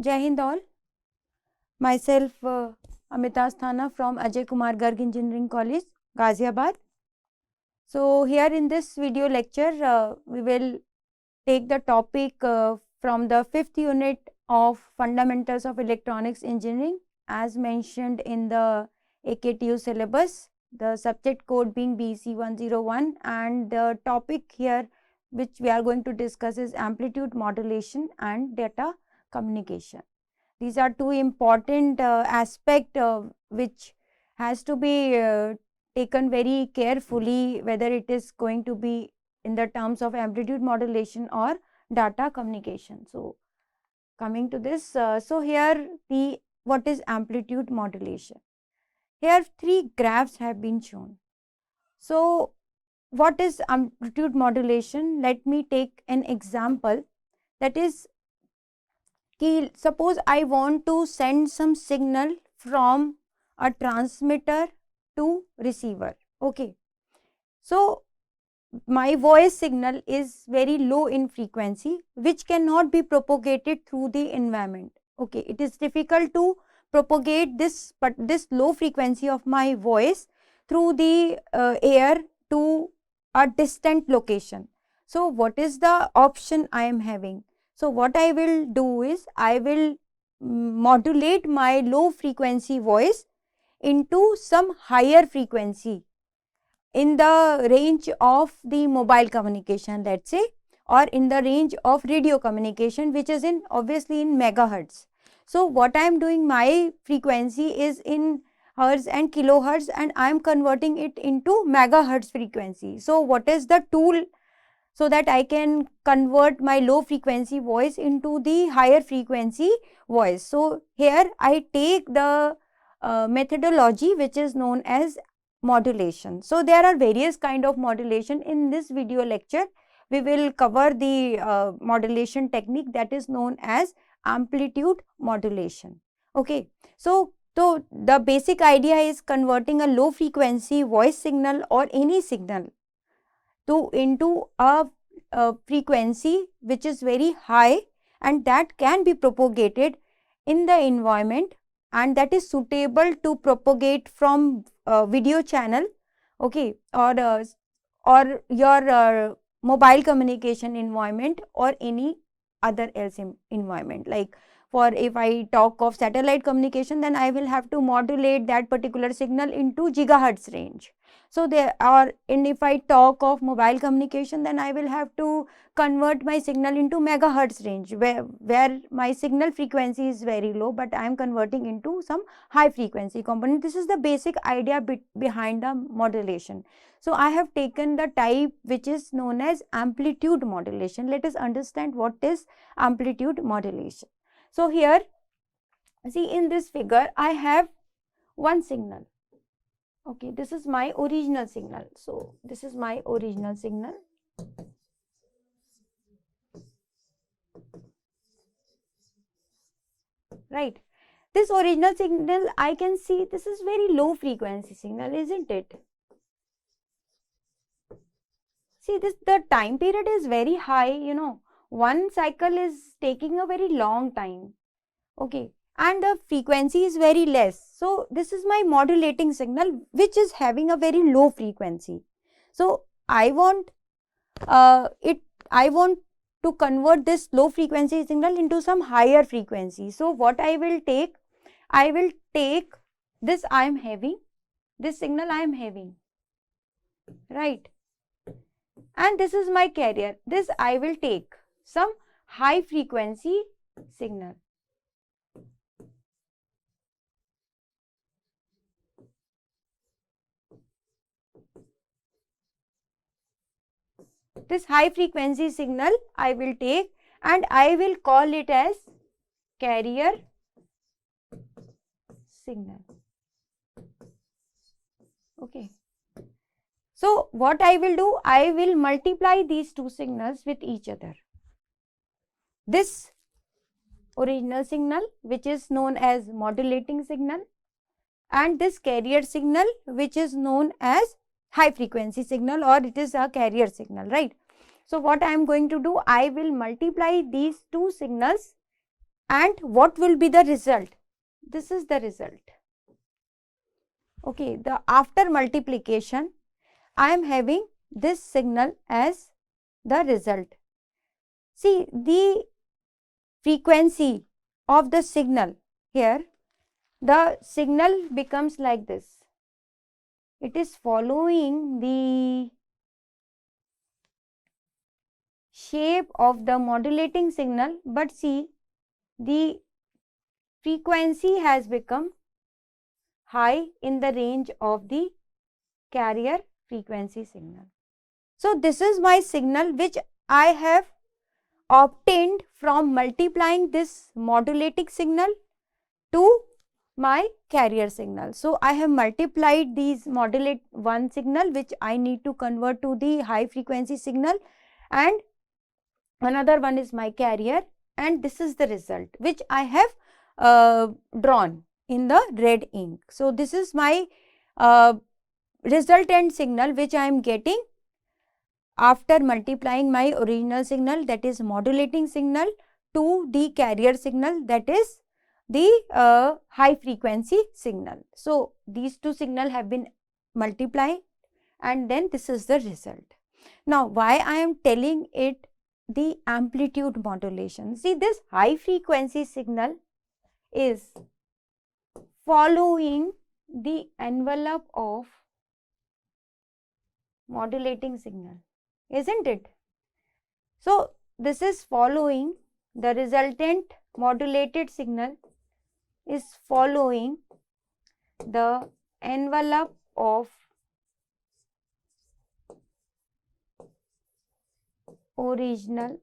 Jai Hind all. Myself Amita from Ajay Kumar Garg Engineering College, Ghaziabad. So here in this video lecture, we will take the topic from the 5th unit of Fundamentals of Electronics Engineering as mentioned in the AKTU syllabus, the subject code being BC101, and the topic here which we are going to discuss is amplitude modulation and data communication. These are two important aspects which has to be taken very carefully, whether it is going to be in the terms of amplitude modulation or data communication. So coming to this, so here what is amplitude modulation? Here three graphs have been shown. So what is amplitude modulation? Let me take an example, that is, suppose I want to send some signal from a transmitter to receiver. Okay, so my voice signal is very low in frequency, which cannot be propagated through the environment. Okay, it is difficult to propagate this low frequency of my voice through the air to a distant location. So what is the option I am having? So what I will do is I will modulate my low frequency voice into some higher frequency in the range of the mobile communication, let's say, or in the range of radio communication, which is in obviously in megahertz. So what I am doing, my frequency is in hertz and kilohertz, and I am converting it into megahertz frequency. So what is the tool so that I can convert my low frequency voice into the higher frequency voice? So here I take the methodology which is known as modulation. So there are various kind of modulation. In this video lecture we will cover the modulation technique that is known as amplitude modulation. Okay, so the basic idea is converting a low frequency voice signal or any signal into a frequency which is very high and that can be propagated in the environment, and that is suitable to propagate from video channel, okay, or your mobile communication environment or any other else environment. Like for if I talk of satellite communication, then I will have to modulate that particular signal into gigahertz range. So there are, and if I talk of mobile communication, then I will have to convert my signal into megahertz range, where my signal frequency is very low, but I am converting into some high frequency component. This is the basic idea behind the modulation. So I have taken the type which is known as amplitude modulation. Let us understand what is amplitude modulation. So here, see in this figure, I have one signal. Okay, this is my original signal. So this is my original signal. Right. This original signal, I can see this is very low frequency signal, isn't it? See, the time period is very high, you know. One cycle is taking a very long time. Okay, and the frequency is very less. So this is my modulating signal which is having a very low frequency. So I want to convert this low frequency signal into some higher frequency. So what I will take this, I am having this signal, I am having, right, and this is my carrier. This I will take some high frequency signal. This high frequency signal I will take and I will call it as carrier signal. Okay. So what I will do, I will multiply these two signals with each other. This original signal which is known as modulating signal and this carrier signal which is known as high frequency signal, or it is a carrier signal, right? So what I am going to do, I will multiply these two signals And what will be the result? This is the result. Okay, the after multiplication, I am having this signal as the result. See, the frequency of the signal here, the signal becomes like this. It is following the shape of the modulating signal, but see, the frequency has become high in the range of the carrier frequency signal. So this is my signal which I have obtained from multiplying this modulating signal to my carrier signal. So I have multiplied these modulate one signal which I need to convert to the high frequency signal, and another one is my carrier, and this is the result which I have drawn in the red ink. So this is my resultant signal which I am getting after multiplying my original signal, that is modulating signal, to the carrier signal, that is the high frequency signal. So these two signals have been multiplied, and then this is the result. Now why I am telling it the amplitude modulation? See, this high frequency signal is following the envelope of modulating signal, isn't it? So this is following the resultant modulated signal is following the envelope of original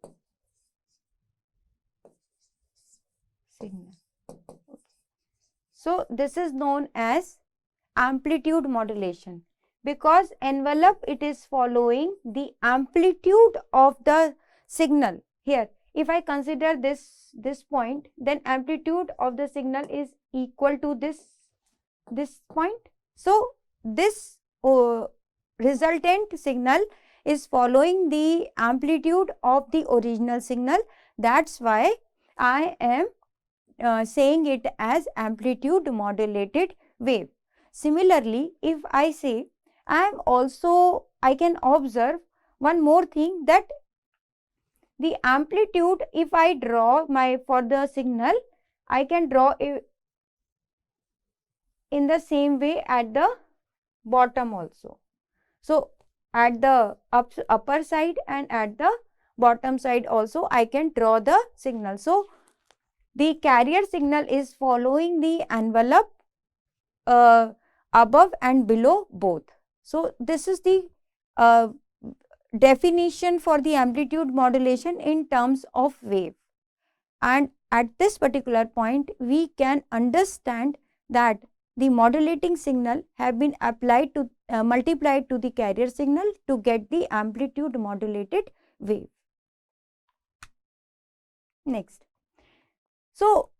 signal. Okay. So this is known as amplitude modulation, because envelope, it is following the amplitude of the signal. Here, if I consider this point, then amplitude of the signal is equal to this point. So this resultant signal is following the amplitude of the original signal. That's why I am saying it as amplitude modulated wave. Similarly, if I say I can observe one more thing, that the amplitude, if I draw for the signal, I can draw in the same way at the bottom also. So at the upper side and at the bottom side also I can draw the signal. So the carrier signal is following the envelope above and below both. So this is the definition for the amplitude modulation in terms of wave. And at this particular point, we can understand that the modulating signal have been applied to multiplied to the carrier signal to get the amplitude modulated wave. Next. So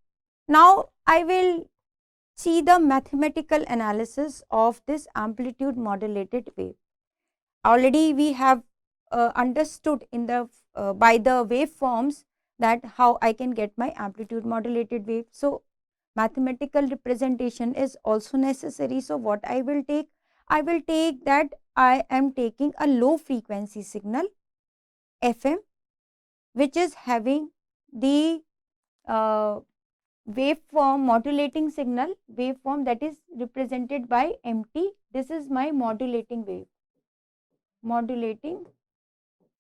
now I will see the mathematical analysis of this amplitude modulated wave. Already we have understood in the by the waveforms that how I can get my amplitude modulated wave. So mathematical representation is also necessary. So what I will take that I am taking a low frequency signal FM, which is having the waveform modulating signal waveform that is represented by MT. This is my modulating wave, modulating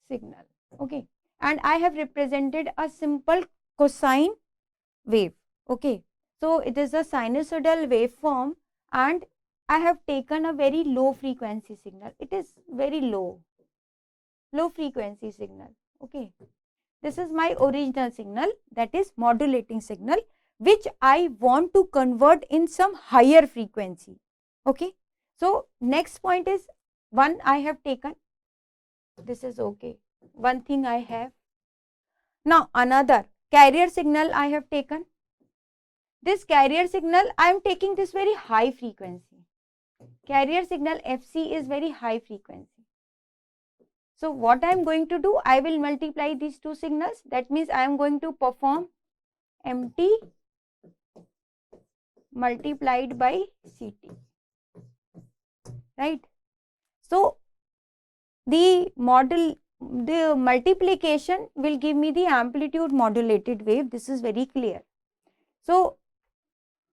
signal. Okay, and I have represented a simple cosine wave. Okay, so it is a sinusoidal waveform, and I have taken a very low frequency signal. It is very low frequency signal. Okay, this is my original signal, that is modulating signal, which I want to convert in some higher frequency. Okay, so next point is one I have taken. This is okay. One thing I have. Now another carrier signal I have taken. This carrier signal I am taking this very high frequency. Carrier signal FC is very high frequency. So what I am going to do, I will multiply these two signals. That means I am going to perform MT multiplied by CT, right? So the multiplication will give me the amplitude modulated wave. This is very clear. So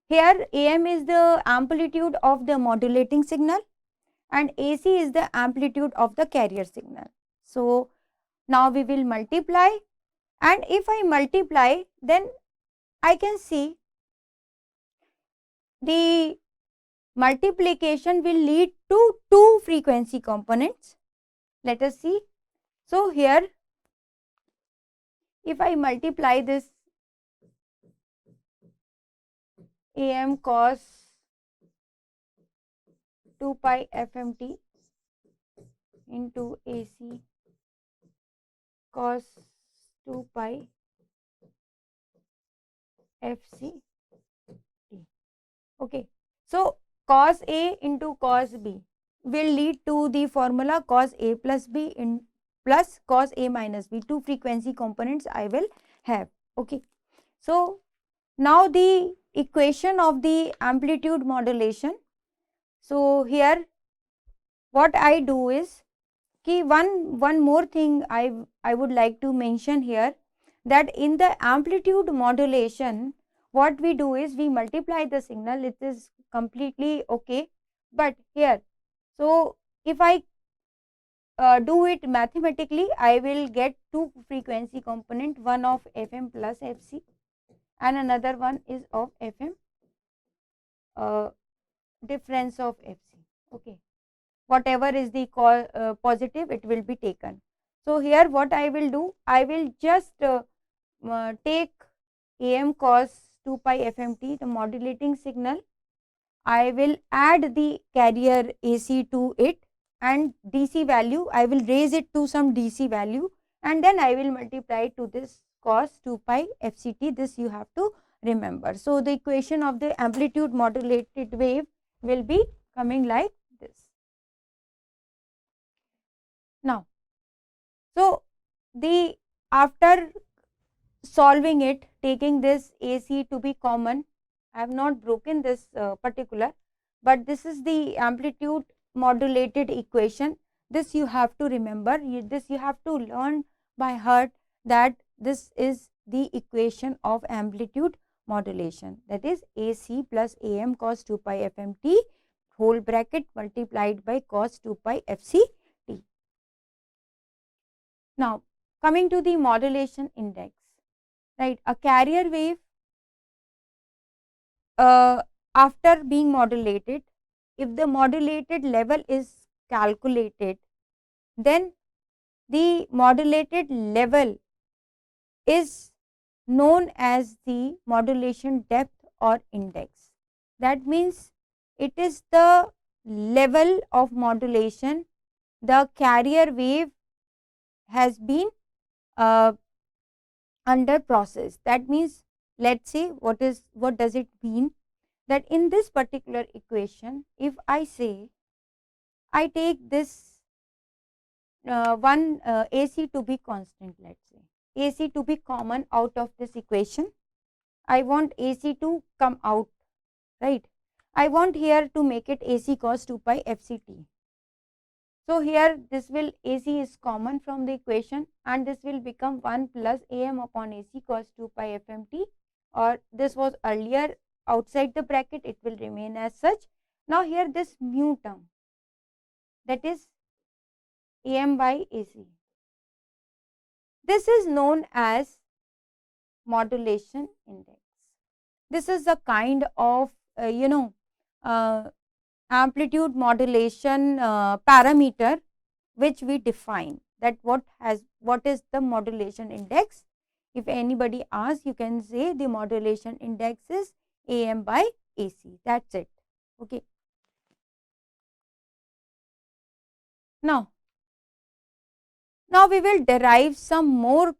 here AM is the amplitude of the modulating signal and AC is the amplitude of the carrier signal. So now we will multiply, and if I multiply, then I can see the multiplication will lead to two frequency components. Let us see. So here if I multiply this AM cos 2 pi FMT into AC cos 2 pi FCT. Okay. So cos A into cos B will lead to the formula cos A plus B in plus cos A minus B. Two frequency components I will have. Okay. So now the equation of the amplitude modulation. So here what I do is one more thing I would like to mention here, that in the amplitude modulation what we do is we multiply the signal. It is completely okay, but here, so if I do it mathematically, I will get two frequency component, one of FM plus FC and another one is of FM difference of FC. Okay, whatever is the positive, it will be taken. So here what I will do, I will just take AM cos 2 pi FMT, the modulating signal. I will add the carrier AC to it, and DC value, I will raise it to some DC value, and then I will multiply to this cos 2 pi FCT. This you have to remember. So the equation of the amplitude modulated wave will be coming like this. Now, so the after solving it, taking this AC to be common, I have not broken this particular, but this is the amplitude modulated equation. This you have to remember, this you have to learn by heart, that this is the equation of amplitude modulation, that is AC plus AM cos 2 pi FMT whole bracket multiplied by cos 2 pi FCT. Now coming to the modulation index, right? A carrier wave after being modulated, if the modulated level is calculated, then the modulated level is known as the modulation depth or index. That means it is the level of modulation the carrier wave has been under process. That means, let's say, what does it mean, that in this particular equation, if I say I take this one AC to be constant, let's say AC to be common out of this equation, I want AC to come out, right? I want here to make it AC cos 2 pi FCT. So here this will AC is common from the equation, and this will become 1 plus AM upon AC cos 2 pi FMT, or this was earlier outside the bracket, it will remain as such. Now here this mu term, that is AM by AC, this is known as modulation index. This is the kind of amplitude modulation parameter which we define, that what is the modulation index. If anybody asks, you can say the modulation index is AM by AC. That's it. Okay. Now we will derive some more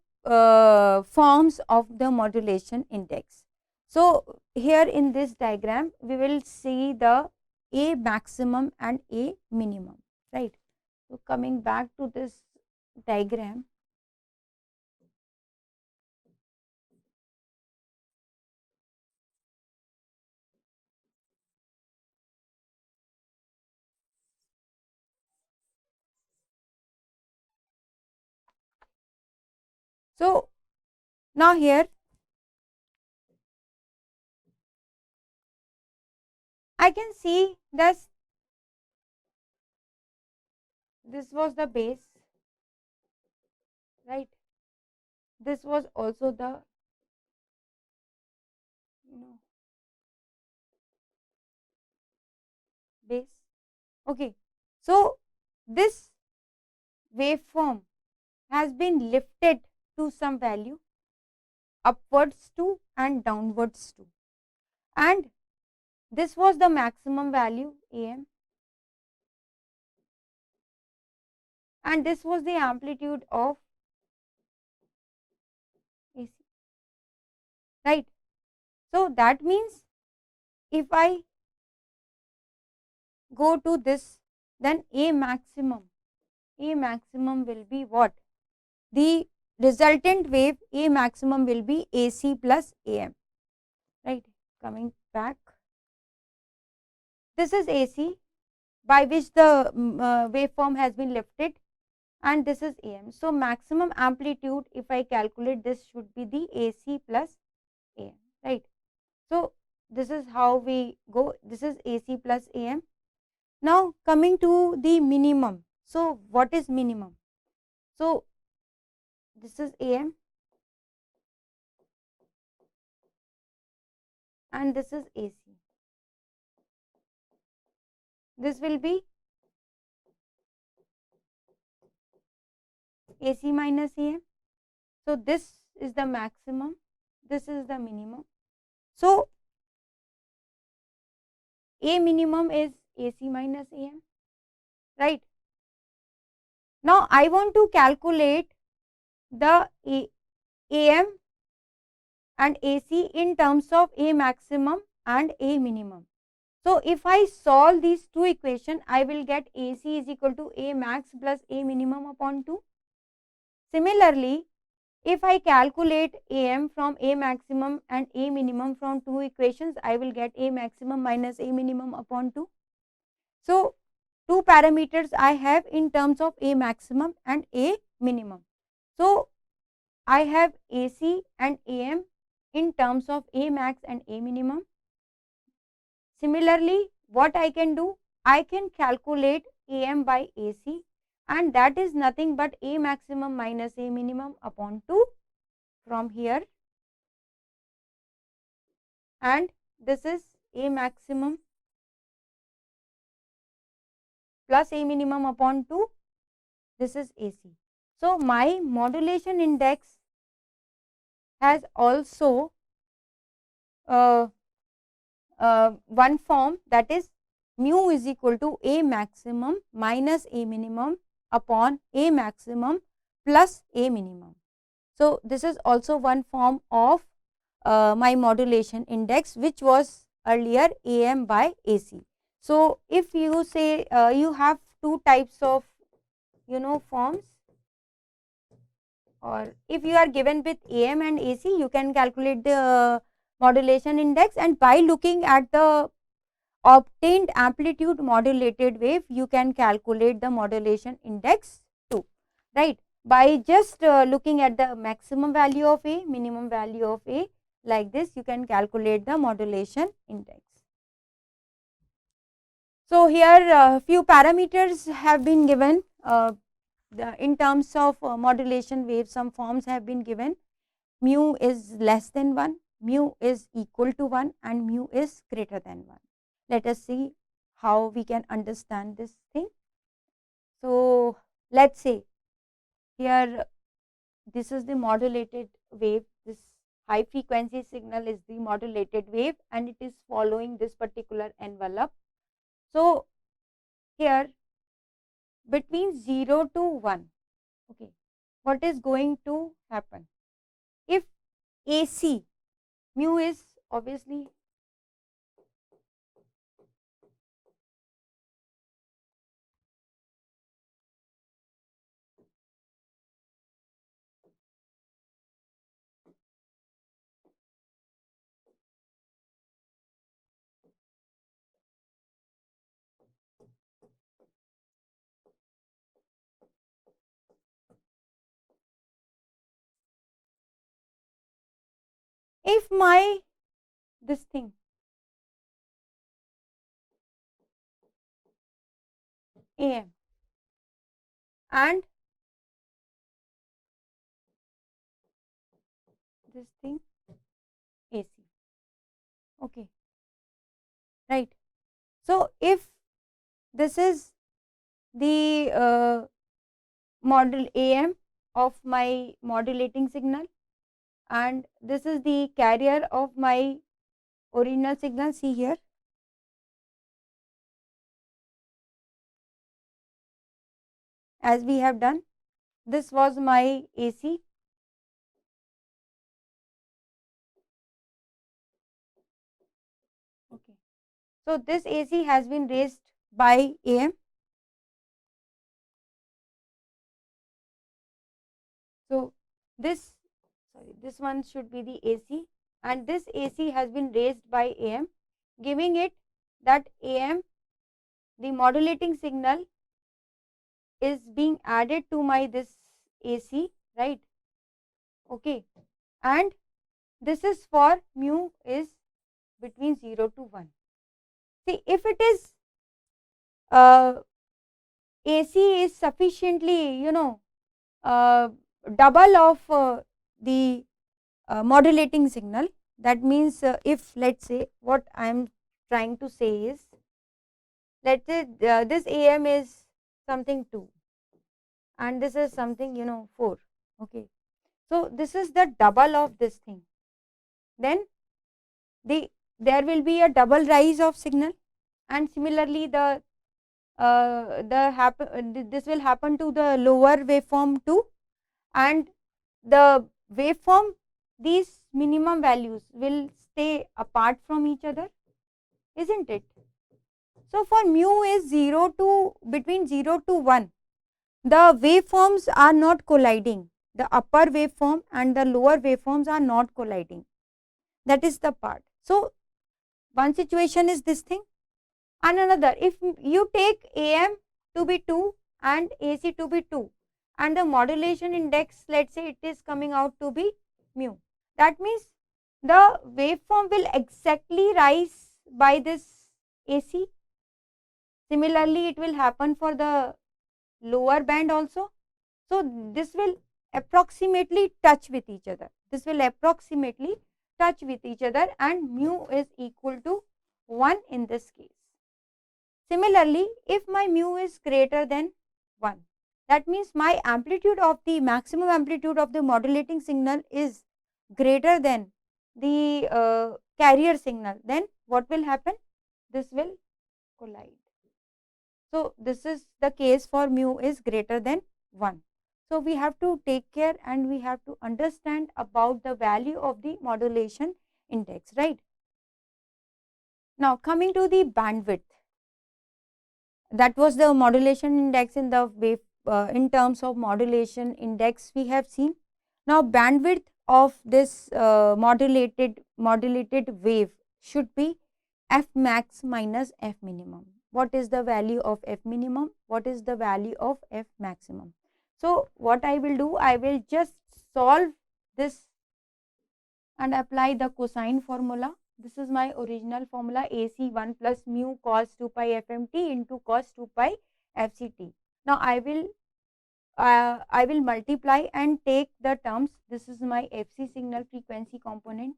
forms of the modulation index. So here in this diagram, we will see the A maximum and A minimum, right? So coming back to this diagram, So now here I can see this was the base, right? This was also the, you know, base. Okay, so this waveform has been lifted to some value, upwards to and downwards to, and this was the maximum value AM, and this was the amplitude of AC, right? So that means if I go to this, then A maximum will be what? The resultant wave A maximum will be AC plus AM, right? Coming back, this is AC by which the waveform has been lifted, and this is AM. So maximum amplitude, if I calculate this, should be the AC plus AM, right? So this is how we go. This is AC plus AM. Now coming to the minimum. So what is minimum? So this is AM and this is AC. This will be AC minus AM. So this is the maximum, this is the minimum. So A minimum is AC minus AM, right? Now I want to calculate the AM and AC in terms of A maximum and A minimum. So if I solve these two equations, I will get AC is equal to A max plus A minimum upon 2. Similarly, if I calculate AM from A maximum and A minimum from two equations, I will get A maximum minus A minimum upon 2. So two parameters I have in terms of A maximum and A minimum. So I have AC and AM in terms of A max and A minimum. Similarly, what I can do, I can calculate AM by AC, and that is nothing but A maximum minus A minimum upon 2 from here, and this is A maximum plus A minimum upon 2, this is AC. So my modulation index has also one form, that is mu is equal to A maximum minus A minimum upon A maximum plus A minimum. So this is also one form of my modulation index, which was earlier AM by AC. So if you say you have two types of forms, or if you are given with AM and AC, you can calculate the modulation index, and by looking at the obtained amplitude modulated wave, you can calculate the modulation index too, right? By just looking at the maximum value of A, minimum value of A, like this, you can calculate the modulation index. So here few parameters have been given in terms of modulation wave. Some forms have been given. Mu is less than 1, mu is equal to 1, and mu is greater than 1. Let us see how we can understand this thing. So let's say here this is the modulated wave, this high frequency signal is the modulated wave, and it is following this particular envelope. So here between 0 to 1, okay, what is going to happen? If AC, mu is obviously if my this thing AM and this thing AC, okay, right. So if this is the model AM of my modulating signal and this is the carrier of my original signal, see here, as we have done, this was my AC, okay. So this AC has been raised by AM. So this, sorry, this one should be the AC and this AC has been raised by AM, giving it that AM, the modulating signal is being added to my this AC, right, okay, and this is for mu is between 0 to 1. See, if it is AC is sufficiently, double of the modulating signal, that means if let's say what I am trying to say is, let's say this AM is something 2 and this is something 4, okay. So this is the double of this thing, then there will be a double rise of signal and similarly this will happen to the lower waveform too, and the waveform, these minimum values will stay apart from each other, isn't it? So for mu is 0 to between 0 to 1, the waveforms are not colliding, the upper waveform and the lower waveforms are not colliding, that is the part. So one situation is this thing, and another, if you take AM to be 2 and AC to be 2 and the modulation index, let's say it is coming out to be mu, that means the waveform will exactly rise by this AC. Similarly, it will happen for the lower band also. So this will approximately touch with each other. This will approximately touch with each other and mu is equal to 1 in this case. Similarly, if my mu is greater than 1, that means my amplitude of the maximum amplitude of the modulating signal is greater than the carrier signal, then what will happen? This will collide. So this is the case for mu is greater than 1. So we have to take care and we have to understand about the value of the modulation index, right? Now coming to the bandwidth, that was the modulation index in the wave in terms of modulation index we have seen. Now bandwidth of this modulated wave should be f max minus f minimum. What is the value of f minimum? What is the value of f maximum? So what I will do, I will just solve this and apply the cosine formula. This is my original formula, AC 1 plus mu cos 2 pi fmt into cos 2 pi fct. Now I will multiply and take the terms. This is my fc signal frequency component,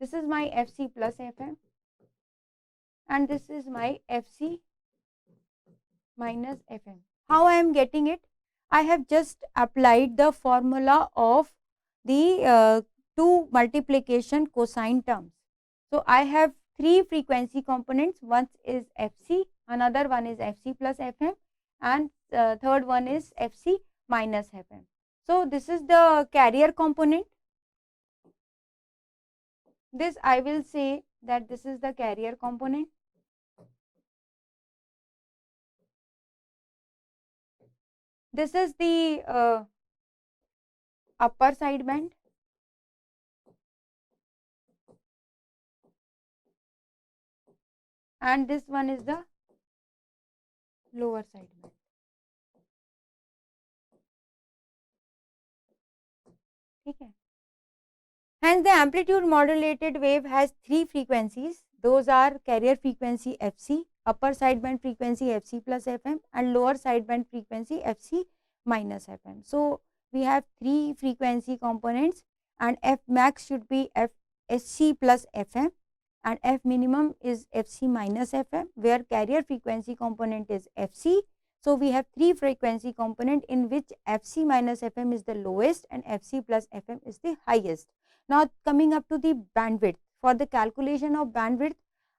this is my fc plus fm, and this is my fc minus fm. How I am getting it? I have just applied the formula of the two multiplication cosine terms. So I have three frequency components. One is fc, another one is fc plus fm, and third one is fc minus fm. So this is the carrier component. This I will say that this is the carrier component. This is the upper sideband, and this one is the lower sideband. ठीक है. Hence, the amplitude modulated wave has three frequencies. Those are carrier frequency Fc, upper sideband frequency Fc plus Fm, and lower sideband frequency Fc minus Fm. So, we have three frequency components, and F max should be Fsc plus Fm, and F minimum is Fc minus Fm, where carrier frequency component is Fc. So, we have three frequency component in which Fc minus Fm is the lowest and Fc plus Fm is the highest. Now, coming up to the bandwidth. For the calculation of bandwidth,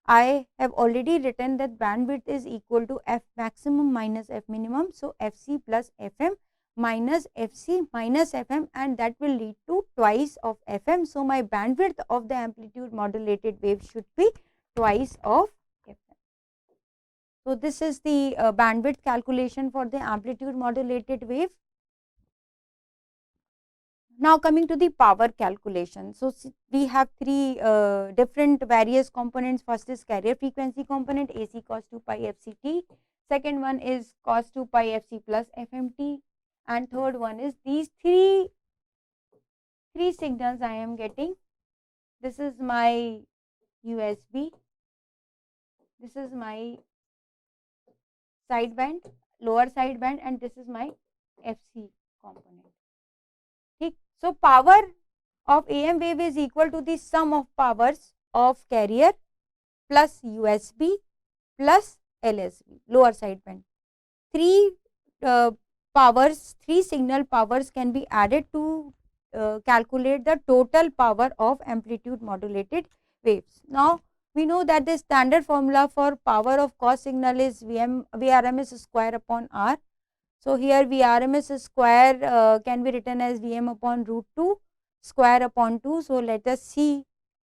I have already written that bandwidth is equal to F maximum minus F minimum. So, Fc plus Fm minus Fc minus Fm, and that will lead to twice of Fm. So, my bandwidth of the amplitude modulated wave should be twice of Fm. So, this is the bandwidth calculation for the amplitude modulated wave. Now, coming to the power calculation. So, we have three different various components. First is carrier frequency component AC cos 2 pi FCT. Second one is cos 2 pi FC plus FMT. And third one is these three signals I am getting. This is my USB. This is my sideband, lower sideband, and this is my FC component. So, power of AM wave is equal to the sum of powers of carrier plus USB plus LSB, lower sideband. Three signal powers can be added to calculate the total power of amplitude modulated waves. Now, we know that the standard formula for power of cos signal is Vrms square upon R. So, here Vrms square can be written as Vm upon root 2 square upon 2. So, let us see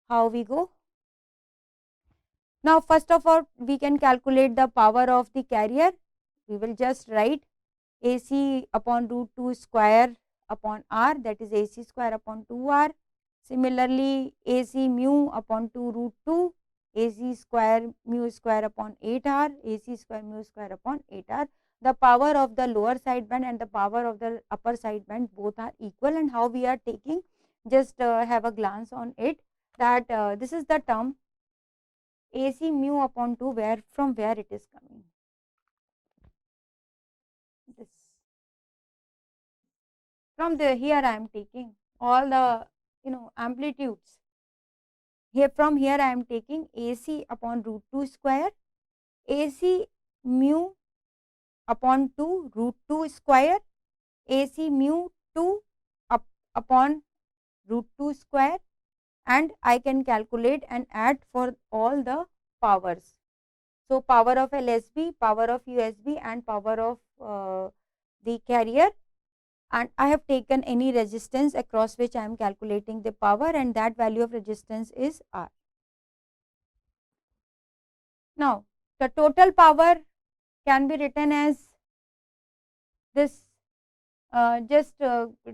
how we go. Now, first of all, we can calculate the power of the carrier. We will just write AC upon root 2 square upon R, that is AC square upon 2R. Similarly, AC mu upon 2 root 2, AC square mu square upon 8R, AC square mu square upon 8R. The power of the lower sideband and the power of the upper sideband both are equal, and how we are taking, just have a glance on it, that this is the term AC mu upon 2, from where it is coming. This from the here I am taking all the amplitudes. From here I am taking AC upon root 2 square, AC mu upon 2 root 2 square, AC mu 2 upon root 2 square, and I can calculate and add for all the powers. So, power of LSB, power of USB, and power of the carrier, and I have taken any resistance across which I am calculating the power, and that value of resistance is R. Now, the total power can be written as this,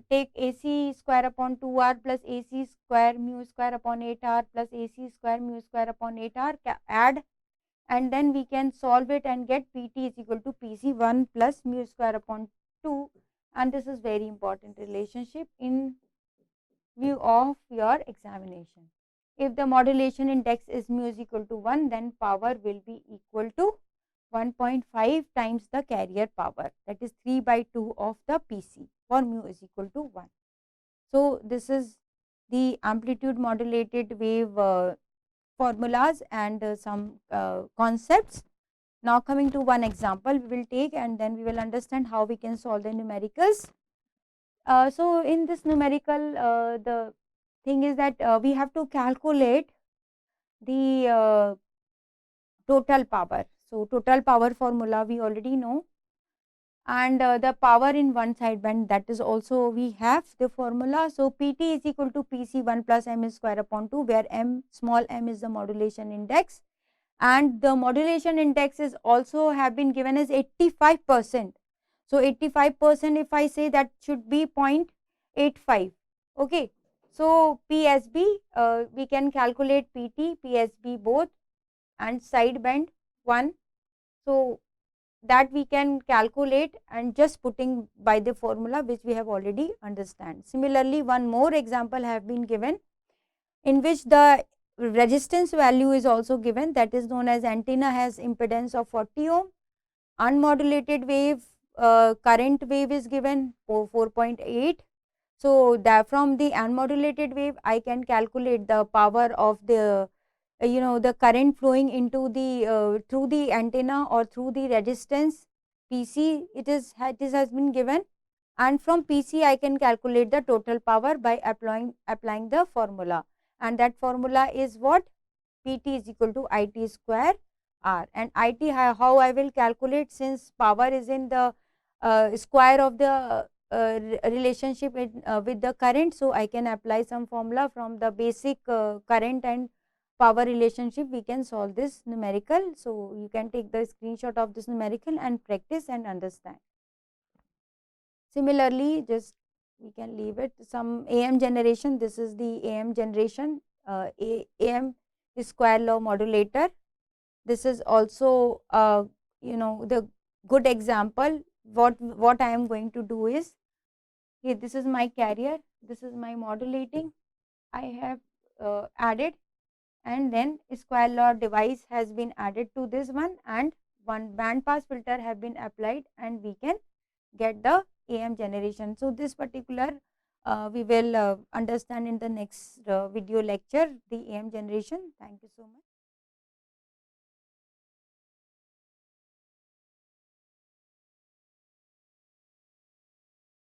take AC square upon 2R plus AC square mu square upon 8R plus AC square mu square upon 8R, add, and then we can solve it and get PT is equal to PC 1 plus mu square upon 2, and this is very important relationship in view of your examination. If the modulation index is mu is equal to 1, then power will be equal to 1.5 times the carrier power, that is 3 by 2 of the PC for mu is equal to 1. So, this is the amplitude modulated wave formulas and some concepts. Now, coming to one example we will take, and then we will understand how we can solve the numericals. So, in this numerical, the thing is that we have to calculate the total power. So, total power formula we already know, and the power in one sideband, that is also we have the formula. So, PT is equal to PC 1 plus m square upon 2, where small m is the modulation index, and the modulation index is also have been given as 85%. So, 85% if I say, that should be 0.85. Okay. So, PSB, we can calculate PT, PSB both, and sideband 1. So, that we can calculate and just putting by the formula which we have already understand. Similarly, one more example have been given. in which the resistance value is also given, that is known as antenna has impedance of 40 ohm. Unmodulated wave current wave is given 4.8. So that from the unmodulated wave I can calculate the power of the the current flowing into the through the antenna or through the resistance PC. It has been given, and from PC I can calculate the total power by applying the formula, and that formula is what? PT is equal to IT square R. And IT, how I will calculate, since power is in the square of the relationship with the current, so I can apply some formula from the basic current and power relationship. We can solve this numerical. So you can take the screenshot of this numerical and practice and understand. Similarly, just we can leave it. Some AM generation. This is the AM generation. AM square law modulator. This is also the good example. What I am going to do is, okay, this is my carrier, this is my modulating. I have added, and then square law device has been added to this one, and one band pass filter have been applied, and we can get the AM generation. So this particular we will understand in the next video lecture, the AM generation. Thank you so much.